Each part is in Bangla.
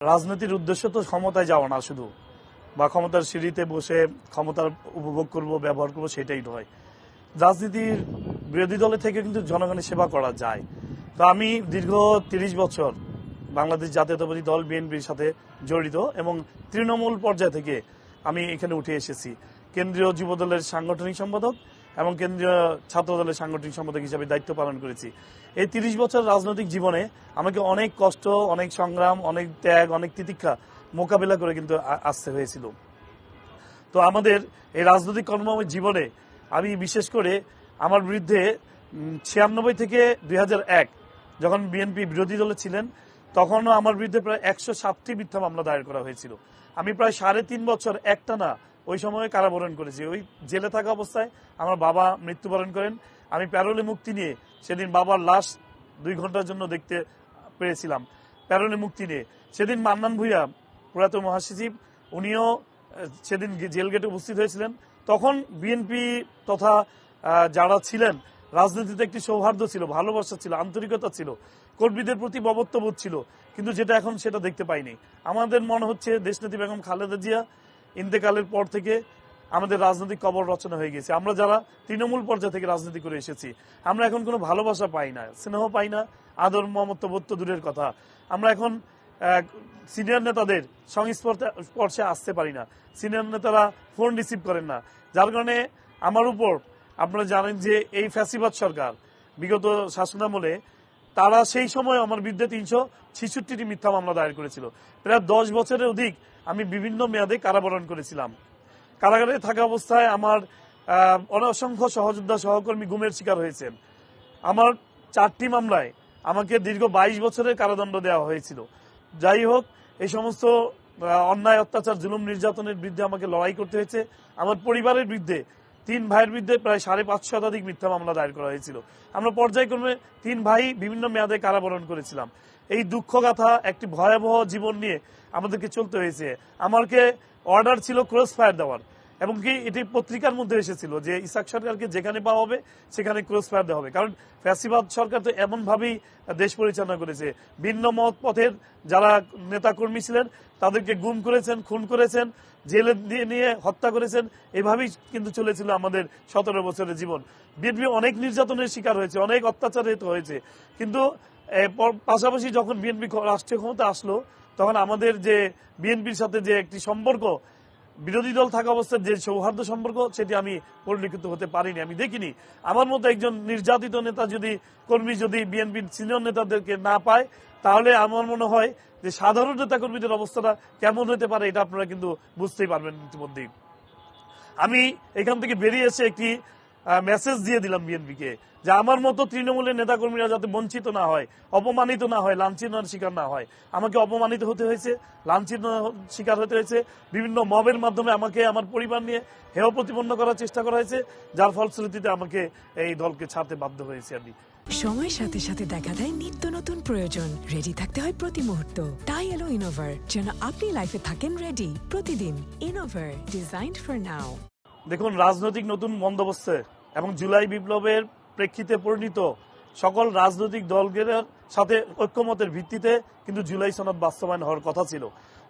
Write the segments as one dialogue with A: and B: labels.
A: রাজনীতির উদ্দেশ্য তো ক্ষমতায় যাওয়া না শুধু, বা ক্ষমতার সিঁড়িতে বসে ক্ষমতার উপভোগ করব, ব্যবহার করব, সেটাই নয়। রাজনীতির বিরোধী দলে থেকে কিন্তু জনগণের সেবা করা যায়। তো আমি দীর্ঘ ৩০ বছর বাংলাদেশ জাতীয়তাবাদী দল বিএনপির সাথে জড়িত এবং তৃণমূল পর্যায় থেকে আমি এখানে উঠে এসেছি। কেন্দ্রীয় যুব দলের সাংগঠনিক সম্পাদক এবং কেন্দ্রীয় ছাত্র দলের সাংগঠনিক সম্পাদক হিসেবে দায়িত্ব পালন করেছি। এই ৩০ বছর রাজনৈতিক জীবনে আমাকে অনেক কষ্ট, অনেক সংগ্রাম, অনেক ত্যাগ, অনেক তিতিক্ষা মোকাবিলা করে কিন্তু আসতে হয়েছিল। তো আমাদের এই রাজনৈতিক কর্মময় জীবনে আমি বিশেষ করে আমার বিরুদ্ধে ৯৬ থেকে ২০০১ যখন বিএনপি বিরোধী দলে ছিলেন তখনও আমার বিরুদ্ধে প্রায় ১০৭টি মিথ্যা মামলা দায়ের করা হয়েছিল। আমি প্রায় ৩.৫ বছর একটানা ওই সময়ে কারাবরণ করেছি। ওই জেলে থাকা অবস্থায় আমার বাবা মৃত্যুবরণ করেন। আমি প্যারোলে মুক্তি নিয়ে সেদিন বাবার লাশ ২ ঘন্টার জন্য দেখতে পেরেছিলাম প্যারোলে মুক্তি নিয়ে। সেদিন মান্নান ভূঁইয়া প্রয়াত মহাসচিব, উনিও সেদিন জেল গেটে উপস্থিত হয়েছিলেন। তখন বিএনপি তথা যারা ছিলেন রাজনীতিতে একটি সৌহার্দ্য ছিল, ভালোবাসা ছিল, আন্তরিকতা ছিল, কর্মীদের প্রতি মমত্ববোধ ছিল, কিন্তু যেটা এখন সেটা দেখতে পাইনি। আমাদের মনে হচ্ছে দেশনেত্রী বেগম খালেদা জিয়া ইন্তেকালের পর থেকে আমাদের রাজনৈতিক কবর রচনা হয়ে গেছে। আমরা যারা তৃণমূল পর্যায় থেকে রাজনীতি করে এসেছি আমরা এখন কোনো ভালোবাসা পাই না, স্নেহ পাই না, আদর মমত্ববোধ তো দূরের কথা। আমরা এখন সিনিয়র নেতাদের সংস্পর্শে আসতে পারি না, সিনিয়র নেতারা ফোন রিসিভ করেন না, যার কারণে আমার উপর আপনারা জানেন যে এই ফ্যাসিবাদ সরকার বিগত শাসনামলে তারা সেই সময় আমার বিরুদ্ধে ৩৬৬টি মিথ্যা মামলা দায়ের করেছিল। প্রায় ১০ বছরের অধিক আমি বিভিন্ন মেয়াদে কারাবরণ করেছিলাম। কারাগারে থাকা অবস্থায় আমার অসংখ্য সহযোদ্ধা সহকর্মী গুমের শিকার হয়েছেন। আমার ৪টি মামলায় আমাকে দীর্ঘ ২২ বছরের কারাদণ্ড দেওয়া হয়েছিল। যাই হোক, এই সমস্ত অন্যায়, অত্যাচার, জুলুম, নির্যাতনের বিরুদ্ধে আমাকে লড়াই করতে হয়েছে। আমার পরিবারের বিরুদ্ধে ৩ ভাইয়ের বিরুদ্ধে প্রায় ৫৫০ শতাধিক মিথ্যা মামলা দায়ের করা হয়েছিল। আমরা পর্যায়ক্রমে ৩ ভাই বিভিন্ন মেয়াদে কারাবরণ করেছিলাম। এই দুঃখগাথা, একটি ভয়াবহ জীবন নিয়ে আমাদেরকে চলতে হয়েছে। আমাকে অর্ডার ছিল ক্রস ফায়ার দেওয়ার, এবং কি এটি পত্রিকার মধ্যে এসেছিল যে ইসাক সরকারকে যেখানে পাওয়া হবে সেখানে ক্রস ফায়ার দেওয়া হবে। কারণ ফ্যাসিবাদ সরকার তো এমনভাবেই দেশ পরিচালনা করেছে, ভিন্ন মত পথের যারা নেতাকর্মী ছিলেন তাদেরকে গুম করেছেন, খুন করেছেন, জেলে দিয়ে নিয়ে হত্যা করেছেন। এভাবেই কিন্তু চলেছিল আমাদের ১৭ বছরের জীবন। বিএনপি অনেক নির্যাতনের শিকার হয়েছে, অনেক অত্যাচারিত হয়েছে, কিন্তু পাশাপাশি যখন বিএনপি রাষ্ট্রীয় ক্ষমতা আসলো তখন আমাদের যে বিএনপির সাথে যে একটি সম্পর্ক, বিরোধী দল থাকা অবস্থায় যে সৌহার্দ্য সম্পর্ক, সেটি আমি পরিলক্ষিত হতে পারিনি, আমি দেখিনি। আমার মতো একজন নির্যাতিত নেতা কর্মী যদি বিএনপির সিনিয়র নেতাদেরকে না পায়, তাহলে আমার মনে হয় যে সাধারণ নেতা কর্মীদের অবস্থাটা কেমন হতে পারে এটা আপনারা কিন্তু বুঝতেই পারবেন ইতিমধ্যেই। আমি এখান থেকে বেরিয়ে এসে একটি মেসেজ দিয়ে দিলাম বিএনপিকে যে আমার মতো তৃণমূলের নেতাকর্মীরা যাতে বঞ্চিত না হয়, অপমানিত না হয়, লাঞ্ছনার শিকার না হয়। আমাকে অপমানিত হতে হয়েছে, লাঞ্ছিত শিকার হতে হয়েছে, বিভিন্ন মবের মাধ্যমে আমাকে আমার পরিবার নিয়ে হেয় প্রতিপন্ন করার চেষ্টা করা হয়েছে, যার ফলশ্রুতিতে আমাকে এই দলকে ছাড়তে বাধ্য হয়েছে। আমি
B: সময়ের সাথে সাথে দেখা দেয় নিত্য নতুন প্রয়োজন, রেডি থাকতে হয় প্রতি মুহূর্ত। তাই এলো ইনোভার, যেন আপনি লাইফে থাকেন রেডি প্রতিদিন। Innova, designed for now.
A: দেখুন, রাজনৈতিক নতুন বন্দোবস্তে এবং জুলাই বিপ্লবের প্রেক্ষিতে পরিণত সকল রাজনৈতিক দলের সাথে ঐক্যমতের ভিত্তিতে কিন্তু জুলাই সনদ বাস্তবায়ন হওয়ার কথা ছিল।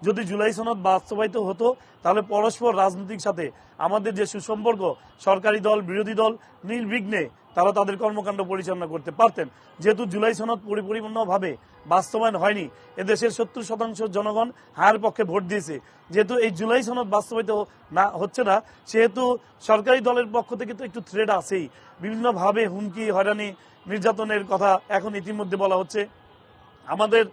A: যদি জুলাই সনদ বাস্তবায়িত হতো তাহলে পরস্পর রাজনীতির সাথে আমাদের যে সুসম্পর্ক, সরকারি দল, বিরোধী দল নির্বিঘ্নে তারা তাদের কর্মকাণ্ড পরিচালনা করতে পারতেন। যেহেতু জুলাই সনদ পরিপূর্ণভাবে বাস্তবায়ন হয়নি, এদেশের ৭০% জনগণ হায়ের পক্ষে ভোট দিয়েছে, যেহেতু এই জুলাই সনদ বাস্তবায়িত না হচ্ছে না, সেহেতু সরকারি দলের পক্ষ থেকে তো একটু থ্রেড আছেই। বিভিন্নভাবে হুমকি, হয়রানি, নির্যাতনের কথা এখন ইতিমধ্যে বলা হচ্ছে। আমাদের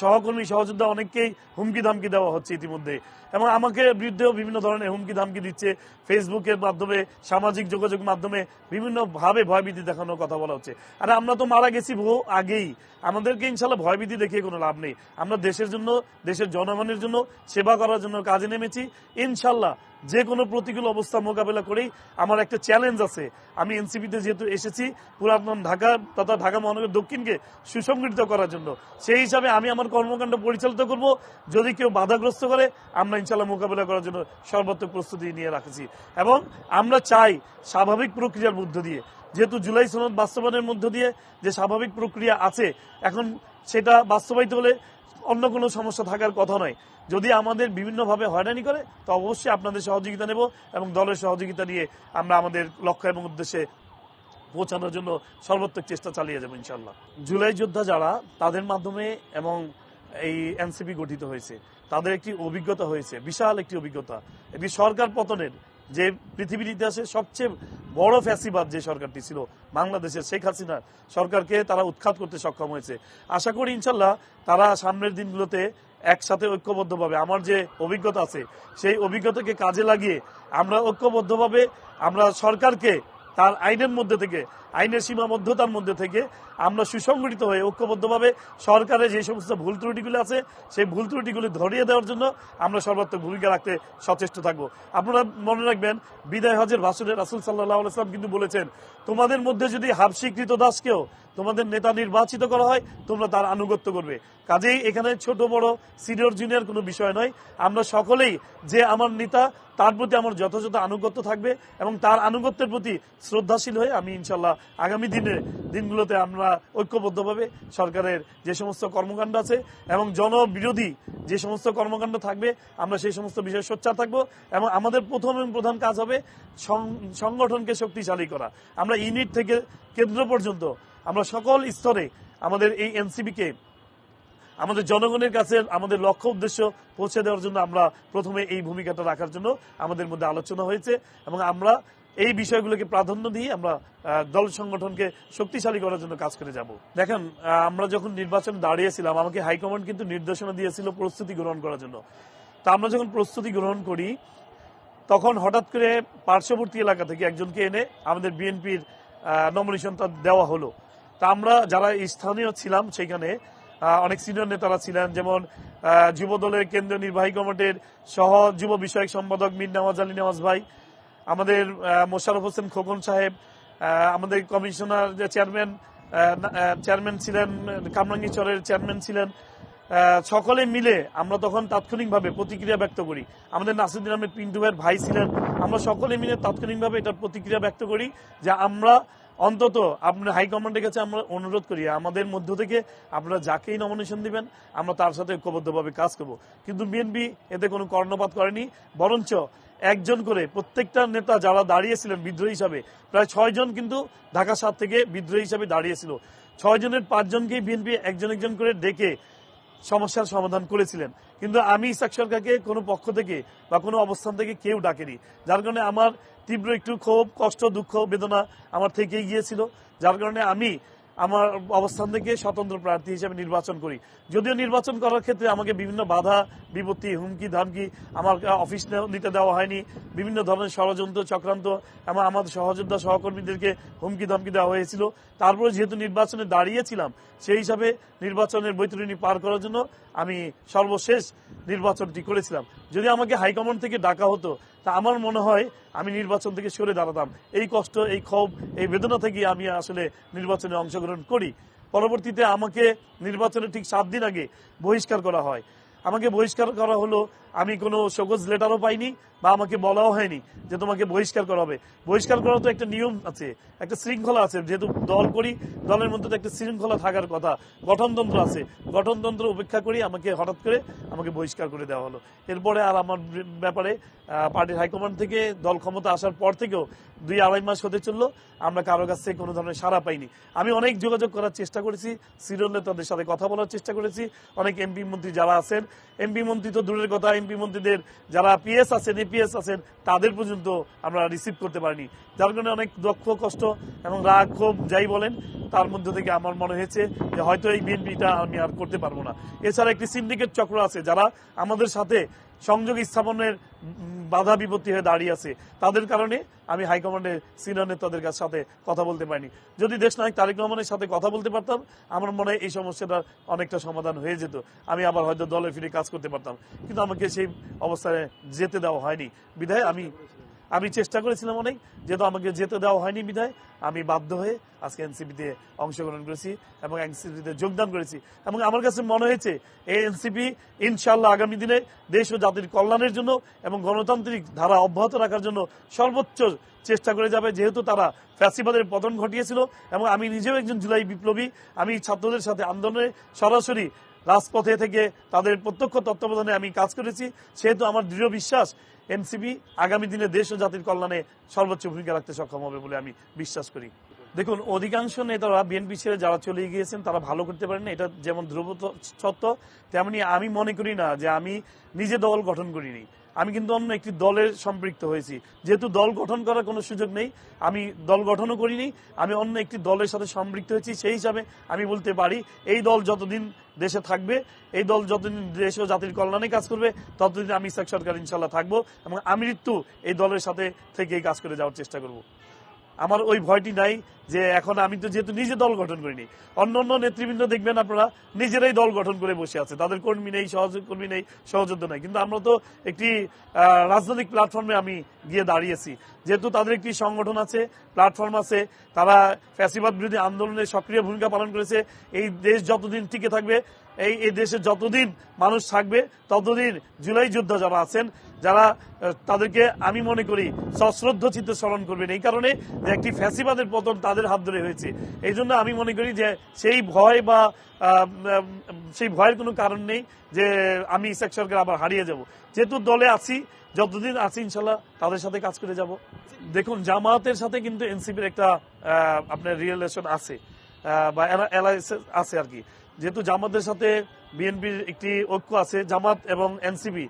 A: সহকর্মী সহযোদ্ধা অনেককেই হুমকি ধামকি দেওয়া হচ্ছে ইতিমধ্যে, এবং আমাকে বিরুদ্ধেও বিভিন্ন ধরনের হুমকি ধামকি দিচ্ছে। ফেসবুকের মাধ্যমে, সামাজিক যোগাযোগ মাধ্যমে বিভিন্নভাবে ভয়ভীতি দেখানোর কথা বলা হচ্ছে। আর আমরা তো মারা গেছি বহু আগেই, আমাদেরকে ইনশাল্লাহ ভয়ভীতি দেখিয়ে কোনো লাভ নেই। আমরা দেশের জন্য, দেশের জনগণের জন্য সেবা করার জন্য কাজে নেমেছি। ইনশাল্লাহ যে কোনো প্রতিকূল অবস্থা মোকাবেলা করেই আমার একটা চ্যালেঞ্জ আছে। আমি এনসিপিতে যেহেতু এসেছি পুরাতন ঢাকা তথা ঢাকা মহানগর দক্ষিণকে সুসংগঠিত করার জন্য, সেই হিসাবে আমি আমার কর্মকাণ্ড পরিচালিত করব। যদি কেউ বাধাগ্রস্ত করে আমরা ইনশাল্লাহ মোকাবেলা করার জন্য সর্বাত্মক প্রস্তুতি নিয়ে রাখছি। এবং আমরা চাই স্বাভাবিক প্রক্রিয়ার মধ্য দিয়ে, যেহেতু জুলাই সনদ বাস্তবায়নের মধ্য দিয়ে যে স্বাভাবিক প্রক্রিয়া আছে, এখন সেটা বাস্তবায়িত হলে অন্য কোনো সমস্যা থাকার কথা নয়। যদি আমাদের বিভিন্নভাবে হয়রানি করে তো অবশ্যই আপনাদের সহযোগিতা নেব এবং দলের সহযোগিতা নিয়ে আমরা আমাদের লক্ষ্য এবং উদ্দেশ্যে পৌঁছানোর জন্য সর্বোত্তক চেষ্টা চালিয়ে যাবো ইনশাল্লাহ। জুলাই যোদ্ধা যারা, তাদের মাধ্যমে এবং এই এনসিপি গঠিত হয়েছে, তাদের একটি অভিজ্ঞতা হয়েছে, বিশাল একটি অভিজ্ঞতা। একটি সরকার পতনের যে পৃথিবীর ইতিহাসে সবচেয়ে বড় ফ্যাসিবাদ যে সরকারটি ছিল বাংলাদেশের, শেখ হাসিনা সরকারকে তারা উৎখাত করতে সক্ষম হয়েছে। আশা করি ইনশাল্লাহ তারা সামনের দিনগুলোতে একসাথে ঐক্যবদ্ধভাবে, আমার যে অভিজ্ঞতা আছে সেই অভিজ্ঞতাকে কাজে লাগিয়ে আমরা ঐক্যবদ্ধভাবে আমরা সরকারকে তার আইনের মধ্যে থেকে, আইনের সীমাবদ্ধতার মধ্যে থেকে আমরা সুসংগঠিত হয়ে ঐক্যবদ্ধভাবে সরকারের যে সমস্ত ভুল ত্রুটিগুলো আছে সেই ভুল ত্রুটিগুলি ধরিয়ে দেওয়ার জন্য আমরা সর্বাত্মক ভূমিকা রাখতে সচেষ্ট থাকবো। আপনারা মনে রাখবেন, বিদায় হজের ভাষণে রাসূল সাল্লাল্লাহু আলাইহি ওয়াসাল্লাম কিন্তু বলেছেন, তোমাদের মধ্যে যদি হাবশী কৃতদাসকেও তোমাদের নেতা নির্বাচিত করা হয় তোমরা তার আনুগত্য করবে। কাজেই এখানে ছোট বড় সিনিয়র জুনিয়র কোনো বিষয় নয়, আমরা সকলেই যে আমার নেতা তার প্রতি আমার যথাযথ আনুগত্য থাকবে এবং তার আনুগত্যের প্রতি শ্রদ্ধাশীল হয়ে আমি ইনশাল্লাহ আগামী দিনগুলোতে আমরা ঐক্যবদ্ধভাবে সরকারের যে সমস্ত কর্মকাণ্ড আছে এবং জনবিরোধী যে সমস্ত কর্মকাণ্ড থাকবে আমরা সেই সমস্ত বিষয়ে সোচ্চার থাকবো এবং আমাদের প্রথম এবং প্রধান কাজ হবে সংগঠনকে শক্তিশালী করা। আমরা ইউনিট থেকে কেন্দ্র পর্যন্ত আমরা সকল স্তরে আমাদের এই এনসিপিকে আমাদের জনগণের কাছে আমাদের লক্ষ্য উদ্দেশ্য পৌঁছে দেওয়ার জন্য আমরা প্রথমে এই ভূমিকাটা রাখার জন্য আমাদের মধ্যে আলোচনা হয়েছে এবং আমরা এই বিষয়গুলোকে প্রাধান্য দিয়ে আমরা দল সংগঠনকে শক্তিশালী করার জন্য কাজ করে যাব। দেখেন, আমরা যখন নির্বাচনে দাঁড়িয়েছিলাম আমাকে হাইকমান্ড কিন্তু নির্দেশনা দিয়েছিল প্রস্তুতি গ্রহণ করার জন্য। তা আমরা যখন প্রস্তুতি গ্রহণ করি তখন হঠাৎ করে পার্শ্ববর্তী এলাকা থেকে একজনকে এনে আমাদের বিএনপির নমিনেশনটা দেওয়া হলো। তা আমরা যারা স্থানীয় ছিলাম সেখানে অনেক সিনিয়র নেতারা ছিলেন, যেমন যুব দলের কেন্দ্রীয় নির্বাহী কমিটির সহ যুব বিষয়ক সম্পাদক মীর নওয়াজ আলী নওয়াজ ভাই, আমাদের মোশাররফ হোসেন খোকন সাহেব, আমাদের কমিশনার যে চেয়ারম্যান ছিলেন, কামরাঙ্গীরচরের চেয়ারম্যান ছিলেন, সকলে মিলে আমরা তখন তাৎক্ষণিকভাবে প্রতিক্রিয়া ব্যক্ত করি। আমাদের নাসিরুদ্দিন আহমেদ পিন্টু ভাইয়ের ভাই ছিলেন, আমরা সকলে মিলে তাৎক্ষণিকভাবে এটার প্রতিক্রিয়া ব্যক্ত করি যে আমরা অন্তত আপনার হাইকমান্ডের কাছে আমরা অনুরোধ করি আমাদের মধ্য থেকে আপনারা যাকেই নমিনেশন দিবেন আমরা তার সাথে ঐক্যবদ্ধভাবে কাজ করব। কিন্তু বিএনপি এতে কোনো কর্ণপাত করেনি, বরঞ্চ একজন করে প্রত্যেকটা নেতা যারা দাঁড়িয়েছিলেন বিদ্রোহী হিসাবে, প্রায় 6 জন কিন্তু ঢাকা 7 থেকে বিদ্রোহী হিসাবে দাঁড়িয়েছিল। 6 জনের 5 জনকেই বিএনপি একজন একজন করে ডেকে সমস্যার সমাধান করেছিলেন। কিন্তু আমি ইসহাক সরকারকে কোনো পক্ষ থেকে বা কোনো অবস্থান থেকে কেউ ডাকেনি, যার কারণে আমার তীব্র একটু ক্ষোভ, কষ্ট, দুঃখ, বেদনা আমার থেকেই গিয়েছিল। যার কারণে আমি আমার অবস্থান থেকে স্বতন্ত্র প্রার্থী হিসেবে নির্বাচন করি। যদিও নির্বাচন করার ক্ষেত্রে আমাকে বিভিন্ন বাধা বিপত্তি, হুমকি ধামকি, আমার অফিস নিতে দেওয়া হয়নি, বিভিন্ন ধরনের ষড়যন্ত্র চক্রান্ত এবং আমাদের সহযোদ্ধা সহকর্মীদেরকে হুমকি ধামকি দেওয়া হয়েছিল। তারপরে যেহেতু নির্বাচনে দাঁড়িয়েছিলাম সেই হিসাবে নির্বাচনের বৈতরণী পার করার জন্য আমি সর্বশেষ নির্বাচনটি করেছিলাম। যদি আমাকে হাইকমান্ড থেকে ডাকা হতো তা আমার মনে হয় আমি নির্বাচন থেকে সরে দাঁড়াতাম। এই কষ্ট, এই ক্ষোভ, এই বেদনা থেকে আমি আসলে নির্বাচনে অংশগ্রহণ করি। পরবর্তীতে আমাকে নির্বাচনের ঠিক 7 দিন আগে বহিষ্কার করা হয়। আমাকে বহিষ্কার করা হলো, আমি কোনো শোকজ লেটারও পাইনি বা আমাকে বলাও হয়নি যে তোমাকে বহিষ্কার করা হবে। বহিষ্কার করার তো একটা নিয়ম আছে, একটা শৃঙ্খলা আছে। যেহেতু দল করি, দলের মধ্যে তো একটা শৃঙ্খলা থাকার কথা, গঠনতন্ত্র আছে। গঠনতন্ত্র উপেক্ষা করি আমাকে হঠাৎ করে আমাকে বহিষ্কার করে দেওয়া হলো। এরপরে আর আমার ব্যাপারে পার্টির হাইকমান্ড থেকে দল ক্ষমতা আসার পর থেকেও 2-2.5 মাস হতে চললো, আমরা কারো কাছ থেকে কোনো ধরনের সাড়া পাইনি। আমি অনেক যোগাযোগ করার চেষ্টা করেছি, সিনিয়র নেতাদের সাথে কথা বলার চেষ্টা করেছি। অনেক এমপি মন্ত্রী যারা আছেন, এমপি মন্ত্রী তো দূরের কথা, এমপি মন্ত্রীদের যারা পিএস আছেন, এপিএস আছেন, তাদের পর্যন্ত আমরা রিসিভ করতে পারিনি। যার কারণে অনেক দুঃখ, কষ্ট এবং রাগ, ক্ষোভ যাই বলেন, তার মধ্যে থেকে আমার মনে হয়েছে যে হয়তো এই বিএনপিটা আমি আর করতে পারবো না। এছাড়া একটি সিন্ডিকেট চক্র আছে যারা আমাদের সাথে সংযোগ স্থাপনের বাধা বিপত্তি হয়ে দাঁড়িয়ে আছে। তাদের কারণে আমি হাইকমান্ডের সিনিয়র নেতাদের সাথে কথা বলতে পারিনি। যদি দেশনায়ক তারেক রহমানের সাথে কথা বলতে পারতাম আমার মনে হয় এই সমস্যাটার অনেকটা সমাধান হয়ে যেত, আমি আবার হয়তো দলে ফিরে কাজ করতে পারতাম। কিন্তু আমাকে সেই অবস্থায় যেতে দেওয়া হয়নি বিধায় আমি চেষ্টা করেছিলাম অনেক, যেহেতু আমাকে যেতে দেওয়া হয়নি বিধায় আমি বাধ্য হয়ে আজকে এনসিপিতে অংশগ্রহণ করেছি এবং এনসিপিতে যোগদান করেছি। এবং আমার কাছে মনে হয়েছে এই এনসিপি ইনশাল্লাহ আগামী দিনে দেশ ও জাতির কল্যাণের জন্য এবং গণতান্ত্রিক ধারা অব্যাহত রাখার জন্য সর্বোচ্চ চেষ্টা করে যাবে। যেহেতু তারা ফ্যাসিবাদের পতন ঘটিয়েছিল এবং আমি নিজেও একজন জুলাই বিপ্লবী, আমি ছাত্রদের সাথে আন্দোলনে সরাসরি রাজপথে থেকে তাদের প্রত্যক্ষ তত্ত্বাবধানে আমি কাজ করেছি, সেহেতু আমার দৃঢ় বিশ্বাস এনসিপি আগামী দিনে দেশ ও জাতির কল্যাণে সর্বোচ্চ ভূমিকা রাখতে সক্ষম হবে বলে আমি বিশ্বাস করি। দেখুন, অধিকাংশ নেতারা বিএনপি ছেড়ে যারা চলে গিয়েছেন তারা ভালো করতে পারেন, এটা যেমন ধ্রুব সত্য, তেমনি আমি মনে করি না যে আমি নিজে দল গঠন করিনি। আমি কিন্তু অন্য একটি দলের সম্পৃক্ত হয়েছি, যেহেতু দল গঠন করার কোনো সুযোগ নেই, আমি দল গঠনও করিনি, আমি অন্য একটি দলের সাথে সম্পৃক্ত হয়েছি। সেই হিসাবে আমি বলতে পারি এই দল যতদিন দেশে থাকবে, এই দল যতদিন দেশ ও জাতির কল্যাণে কাজ করবে, ততদিন আমি ইসহাক সরকার ইনশাল্লাহ থাকবো এবং আমি মৃত্যু এই দলের সাথে থেকেই কাজ করে যাওয়ার চেষ্টা করব। আমার ওই ভয়টি নাই যে এখন আমি তো যেহেতু নিজে দল গঠন করিনি, অন্য অন্য নেতৃবৃন্দ দেখবেন আপনারা নিজেরাই দল গঠন করে বসে আছে, তাদের কর্মী নেই, সহকর্মী নেই, সহযোদ্ধা নেই, কিন্তু আমরা তো একটি রাজনৈতিক প্ল্যাটফর্মে আমি গিয়ে দাঁড়িয়েছি, যেহেতু তাদের একটি সংগঠন আছে, প্ল্যাটফর্ম আছে, তারা ফ্যাসিবাদ বিরোধী আন্দোলনে সক্রিয় ভূমিকা পালন করেছে। এই দেশ যতদিন টিকে থাকবে, এই দেশে যতদিন মানুষ থাকবে, ততদিন জুলাই যোদ্ধা যারা আছেন, যারা তাদেরকে আমি মনে করি সশ্রদ্ধ চিত্তে স্মরণ করবেন, এই কারণে যে একটি ফ্যাসিবাদের পতন তাদের হাত ধরে হয়েছে। এই জন্য আমি মনে করি যে সেই ভয় বা সেই ভয়ের কোনো কারণ নেই যে আমি ইসহাক সরকার আবার হারিয়ে যাব। যেহেতু দলে আছি, যতদিন আছি ইনশাল্লাহ তাদের সাথে কাজ করে যাব। দেখুন, জামায়াতের সাথে কিন্তু এনসিপির একটা আপনার রিলেশন আছে বা অ্যালায়েন্স আছে আর কি। যেহেতু জামাতের সাথে বিএনপির একটি ঐক্য আছে, জামাত এবং এনসিপি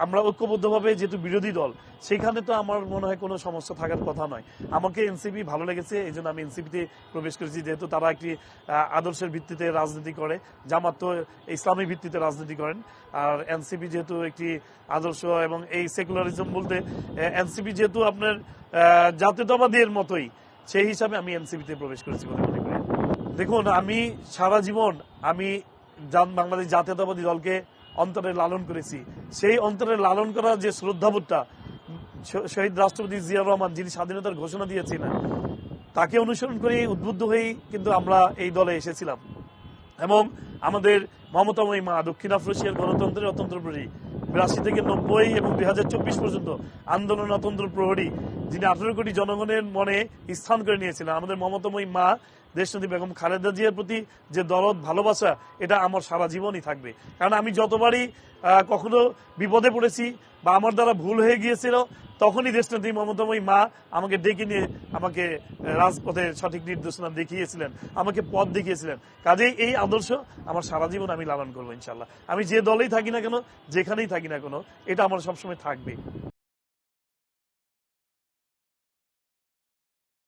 A: আমরা ঐক্যবদ্ধভাবে যেহেতু বিরোধী দল, সেখানে তো আমার মনে হয় কোনো সমস্যা থাকার কথা নয়। আমাকে এনসিপি ভালো লেগেছে, এই জন্য আমি এনসিপিতে প্রবেশ করেছি, যেহেতু তারা একটি আদর্শের ভিত্তিতে রাজনীতি করে, জামাত তো ইসলামী ভিত্তিতে রাজনীতি করেন, আর এনসিপি যেহেতু একটি আদর্শ এবং এই সেকুলারিজম বলতে এনসিপি যেহেতু আপনার জাতীয়তাবাদীর মতোই, সেই হিসাবে আমি এনসিপিতে প্রবেশ করেছি বলে মনে করি। দেখুন, আমি সারা জীবন আমি বাংলাদেশ জাতীয়তাবাদী দলকে অন্তরে লালন করেছি। সেই অন্তরে লালন করার যে শ্রদ্ধাবোধটা শহীদ রাষ্ট্রপতি জিয়া রহমান, যিনি স্বাধীনতার ঘোষণা দিয়েছিলেন, তাকে অনুসরণ করে উদ্বুদ্ধ হয়েই কিন্তু আমরা এই দলে এসেছিলাম। এবং আমাদের মমতাময়ী মা দক্ষিণ আফ্রিকার গণতন্ত্রের অতন্ত্র প্রহরী, 82 থেকে 90 এবং 2024 পর্যন্ত আন্দোলন অতন্ত্র প্রহরী, যিনি 18 কোটি জনগণের মনে স্থান করে নিয়েছিলেন, আমাদের মমতাময়ী মা দেশনেত্রী বেগম খালেদা জিয়ার প্রতি যে দরদ ভালোবাসা, এটা আমার সারা জীবনই থাকবে। কারণ আমি যতবারই কখনো বিপদে পড়েছি বা আমার দ্বারা ভুল হয়ে গিয়েছিল, তখনই দেশনেত্রী মমতাময়ী মা আমাকে ডেকে নিয়ে আমাকে রাজপথের সঠিক নির্দেশনা দেখিয়েছিলেন, আমাকে পথ দেখিয়েছিলেন। কাজেই এই আদর্শ আমার সারা জীবন আমি লালন করবো ইনশাল্লাহ। আমি যে দলেই থাকি না কেন, যেখানেই থাকি না কেন, এটা আমার সবসময় থাকবে।